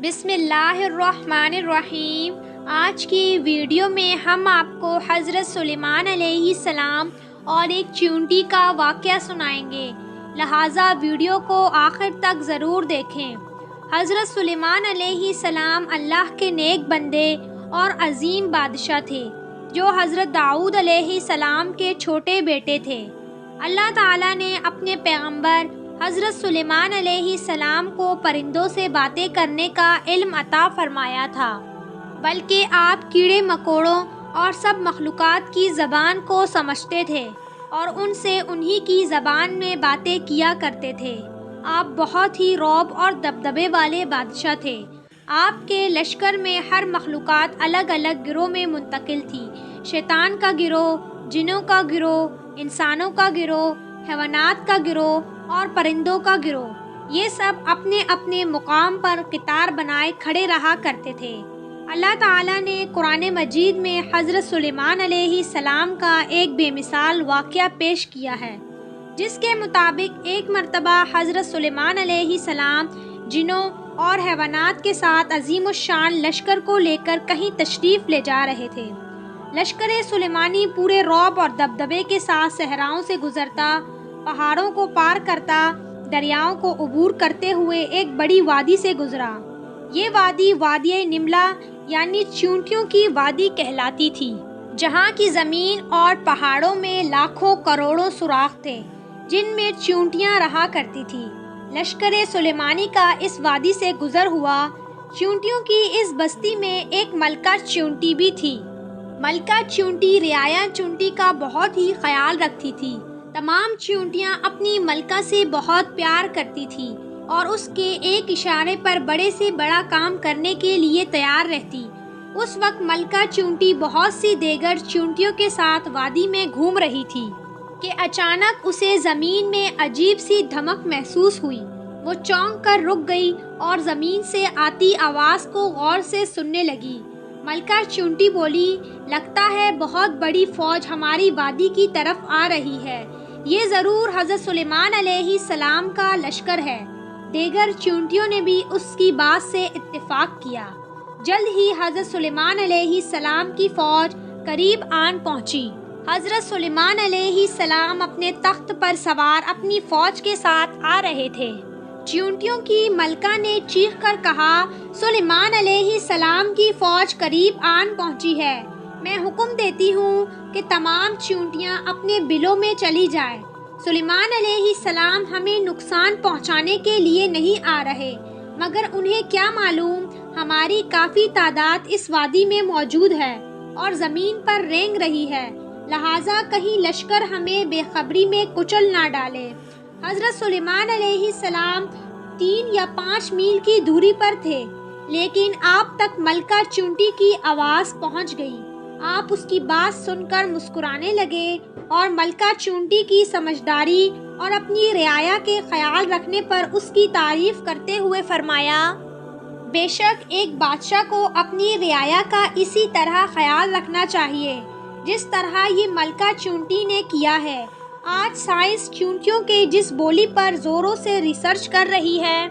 بسم اللہ الرحمن الرحیم۔ آج کی ویڈیو میں ہم آپ کو حضرت سلیمان علیہ السلام اور ایک چیونٹی کا واقعہ سنائیں گے، لہٰذا ویڈیو کو آخر تک ضرور دیکھیں۔ حضرت سلیمان علیہ السلام اللہ کے نیک بندے اور عظیم بادشاہ تھے، جو حضرت داؤد علیہ السلام کے چھوٹے بیٹے تھے۔ اللہ تعالیٰ نے اپنے پیغمبر حضرت سلیمان علیہ السلام کو پرندوں سے باتیں کرنے کا علم عطا فرمایا تھا، بلکہ آپ کیڑے مکوڑوں اور سب مخلوقات کی زبان کو سمجھتے تھے اور ان سے انہی کی زبان میں باتیں کیا کرتے تھے۔ آپ بہت ہی رعب اور دبدبے والے بادشاہ تھے۔ آپ کے لشکر میں ہر مخلوقات الگ الگ گروہ میں منتقل تھی۔ شیطان کا گروہ، جنوں کا گروہ، انسانوں کا گروہ، حیوانات کا گروہ اور پرندوں کا گروہ، یہ سب اپنے اپنے مقام پر قطار بنائے کھڑے رہا کرتے تھے۔ اللہ تعالیٰ نے قرآن مجید میں حضرت سلیمان علیہ السلام کا ایک بے مثال واقعہ پیش کیا ہے، جس کے مطابق ایک مرتبہ حضرت سلیمان علیہ السلام جنوں اور حیوانات کے ساتھ عظیم الشان لشکر کو لے کر کہیں تشریف لے جا رہے تھے۔ لشکر سلیمانی پورے رعب اور دبدبے کے ساتھ صحراؤں سے گزرتا، پہاڑوں کو پار کرتا، دریاؤں کو عبور کرتے ہوئے ایک بڑی وادی سے گزرا۔ یہ وادی وادی نملہ یعنی چیونٹیوں کی وادی کہلاتی تھی، جہاں کی زمین اور پہاڑوں میں لاکھوں کروڑوں سوراخ تھے، جن میں چیونٹیاں رہا کرتی تھی۔ لشکر سلیمانی کا اس وادی سے گزر ہوا۔ چیونٹیوں کی اس بستی میں ایک ملکہ چیونٹی بھی تھی۔ ملکہ چیونٹی رعایا چیونٹی کا بہت ہی خیال رکھتی تھی۔ تمام چیونٹیاں اپنی ملکہ سے بہت پیار کرتی تھیں اور اس کے ایک اشارے پر بڑے سے بڑا کام کرنے کے لیے تیار رہتی۔ اس وقت ملکہ چیونٹی بہت سی دیگر چیونٹیوں کے ساتھ وادی میں گھوم رہی تھی کہ اچانک اسے زمین میں عجیب سی دھمک محسوس ہوئی۔ وہ چونک کر رک گئی اور زمین سے آتی آواز کو غور سے سننے لگی۔ ملکہ چیونٹی بولی، لگتا ہے بہت بڑی فوج ہماری وادی کی طرف آ رہی ہے۔ یہ ضرور حضرت سلیمان علیہ السلام کا لشکر ہے۔ دیگر چیونٹیوں نے بھی اس کی بات سے اتفاق کیا۔ جلد ہی حضرت سلیمان علیہ السلام کی فوج قریب آن پہنچی۔ حضرت سلیمان علیہ السلام اپنے تخت پر سوار اپنی فوج کے ساتھ آ رہے تھے۔ چیونٹیوں کی ملکہ نے چیخ کر کہا، سلیمان علیہ السلام کی فوج قریب آن پہنچی ہے۔ میں حکم دیتی ہوں کہ تمام چیونٹیاں اپنے بلوں میں چلی جائیں۔ سلیمان علیہ السلام ہمیں نقصان پہنچانے کے لیے نہیں آ رہے، مگر انہیں کیا معلوم ہماری کافی تعداد اس وادی میں موجود ہے اور زمین پر رینگ رہی ہے، لہٰذا کہیں لشکر ہمیں بے خبری میں کچل نہ ڈالے۔ حضرت سلیمان علیہ السلام 3 یا 5 میل کی دوری پر تھے، لیکن آپ تک ملکہ چیونٹی کی آواز پہنچ گئی۔ آپ اس کی بات سن کر مسکرانے لگے اور ملکہ چیونٹی کی سمجھداری اور اپنی رعایا کے خیال رکھنے پر اس کی تعریف کرتے ہوئے فرمایا، بے شک ایک بادشاہ کو اپنی رعایا کا اسی طرح خیال رکھنا چاہیے جس طرح یہ ملکہ چیونٹی نے کیا ہے۔ آج سائنس چیونٹیوں کے جس بولی پر زوروں سے ریسرچ کر رہی ہے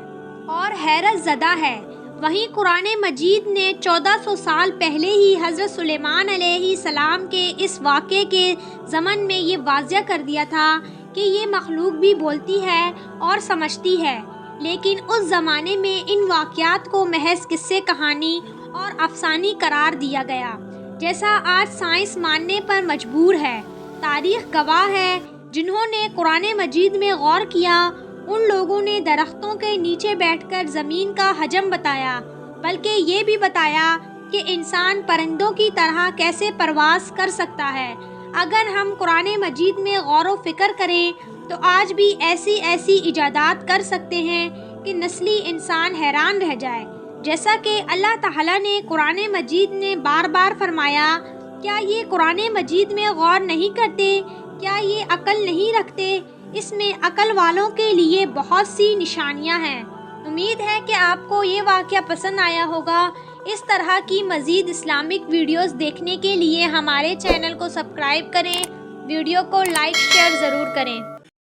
اور حیرت زدہ ہے، وہیں قرآن مجید نے 1400 سال پہلے ہی حضرت سلیمان علیہ السلام کے اس واقعے کے ضمن میں یہ واضح کر دیا تھا کہ یہ مخلوق بھی بولتی ہے اور سمجھتی ہے، لیکن اس زمانے میں ان واقعات کو محض قصے کہانی اور افسانے قرار دیا گیا، جیسا آج سائنس ماننے پر مجبور ہے۔ تاریخ گواہ ہے، جنہوں نے قرآن مجید میں غور کیا، ان لوگوں نے درختوں کے نیچے بیٹھ کر زمین کا حجم بتایا، بلکہ یہ بھی بتایا کہ انسان پرندوں کی طرح کیسے پرواز کر سکتا ہے۔ اگر ہم قرآن مجید میں غور و فکر کریں تو آج بھی ایسی ایجادات کر سکتے ہیں کہ نسلی انسان حیران رہ جائے، جیسا کہ اللہ تعالیٰ نے قرآن مجید نے بار بار فرمایا، کیا یہ قرآن مجید میں غور نہیں کرتے؟ کیا یہ عقل نہیں رکھتے؟ اس میں عقل والوں کے لیے بہت سی نشانیاں ہیں۔ امید ہے کہ آپ کو یہ واقعہ پسند آیا ہوگا۔ اس طرح کی مزید اسلامک ویڈیوز دیکھنے کے لیے ہمارے چینل کو سبسکرائب کریں، ویڈیو کو لائک شیئر ضرور کریں۔